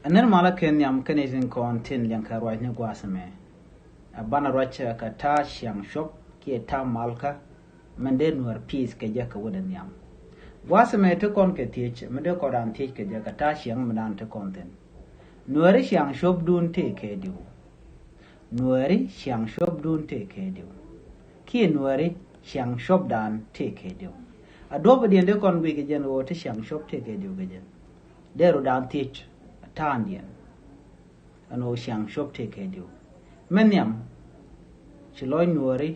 Aner mala ken yam kenizin kon tin lianka roi ne guasame. Bana rocha ka ta shiang shop ki ta malka mende nuar peace ke jaka woden yam. Guasame to kon ke teach mende ko dan teach ke jaka ta shiang madan to konten. Nuari shiang shop dun te ke diu. Nuari shiang shop dun te ke diu. Ki nuari shiang shop dan te ke diu. Adobe the ende kon wi ke jen wo te shiang shop te ke diu ke jen. Dero dan teach Tandian and Ocean shop take a deal. Meniam Chiloy Nuri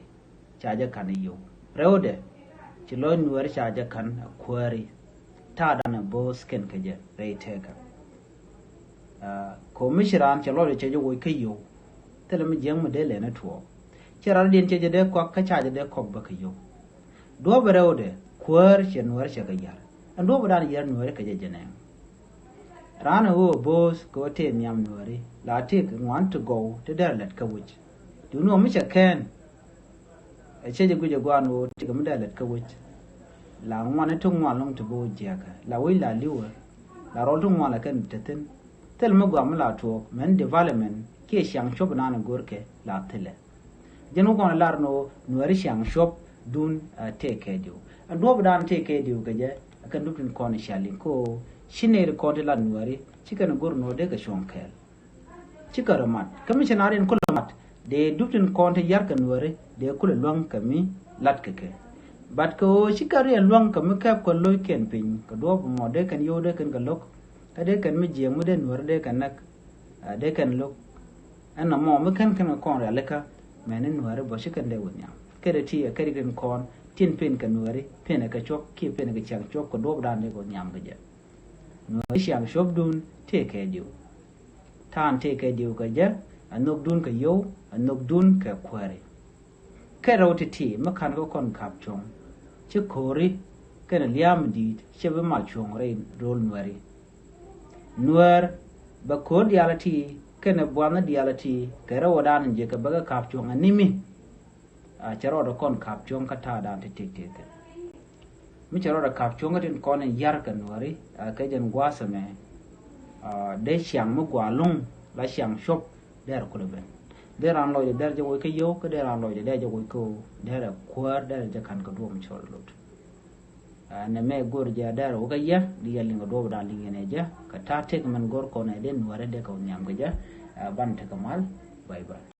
charger can you. Rode Chiloy Nuri charger can a query. Tadan a bow skin caja, ray taker. Commissioner Chiloy charger wake you. Tell me young Medell and a tour. Geraldine charger de cock a charger de cock back you. Do over rode, query and worship a yard. And over that year Nuri caja. Rana wo boss go te nyam nuari la take want to go to der let kawich do no micha ken a cheje guje gwan wo te gam der let kawich la ngwana to ngwa long to bo jaga la wi la liwa la rol to ngwa la ken tetin tel mo gwa mala to men development ke shang shop na gorke la tele jenu ko lar no nuari shang shop dun take edu and do dan take edu gaje akan dupin ko ni shalin ko Shine recorded la nuari, chicken gur no de shonkel. Chikaramat, commissioner in Kulamat, they dupin conte yarka nuari, they could long kami, latkeke. But ko chikari and long kamukap ko loiken pin, kadop more they can yode can look, a they can meet jam within where they can knock, they can look. And no more mekan can a corn relica, man in nuari, but she can de with yam. Kerati a carrigan corn, tin pin canuari, pin a kachok, keep pin a chunk chok, or dope down the go yam gaja. No shang shop dun take a deal. Tan take a deal gaja, a nook dun ka yo, a nook dun ka query. Carrot tea, mechanical con capchong. Chikori, can a liam deed, shiver malchong rain, roll nuari. Nuer, but cordiality, can a buana diality, carawadan and jacobaga capchong and nimi. A charota con capchong catada to take. Micharo capchonga in con and yarkan worry, a kajan guasame, de shang mugwalung, la shang shop, there could have been. There are loyal there the wake yoke, there are loyal there we go, there a quart there the can go to Charlotte. And a may go there, okay, yeah, the yelling of over darling in Asia, Kata take man gorkon, I didn't worry they go Yamgaja, Bantakamal, bye bye.